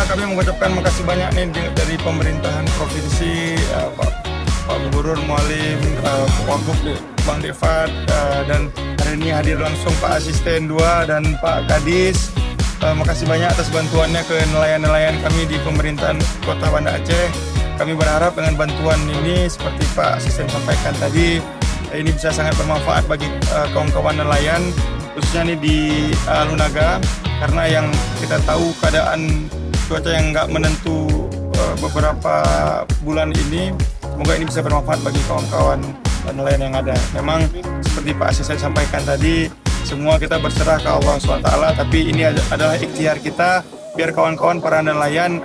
Kami mengucapkan makasih banyak nih dari pemerintahan provinsi, Pak Gubernur Mualim, Wagub Bang Devat, dan hari ini hadir langsung Pak Asisten 2 dan Pak Kadis. Makasih banyak atas bantuannya ke nelayan-nelayan kami di pemerintahan Kota Banda Aceh. Kami berharap dengan bantuan ini seperti Pak Asisten sampaikan tadi, ini bisa sangat bermanfaat bagi kawan-kawan nelayan, khususnya nih di Lunaga, karena yang kita tahu keadaan cuaca yang nggak menentu beberapa bulan ini. Semoga ini bisa bermanfaat bagi kawan-kawan nelayan yang ada. Memang seperti Pak Asisten sampaikan tadi, semua kita berserah ke Allah SWT, tapi ini adalah ikhtiar kita biar kawan-kawan para nelayan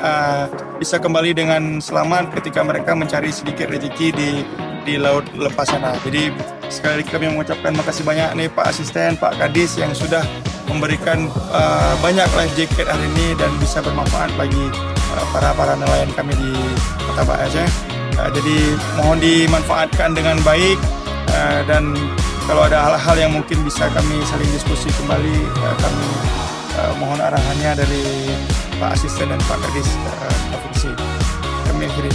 bisa kembali dengan selamat ketika mereka mencari sedikit rezeki di laut lepas sana. Jadi sekali lagi kami mengucapkan makasih banyak nih Pak Asisten, Pak Kadis yang sudah memberikan banyak life jacket hari ini dan bisa bermanfaat bagi para nelayan kami di Kota Banda Aceh. Jadi mohon dimanfaatkan dengan baik, dan kalau ada hal-hal yang mungkin bisa kami saling diskusi kembali, kami mohon arahannya dari Pak Asisten dan Pak Kadis provinsi. Kami akhiri.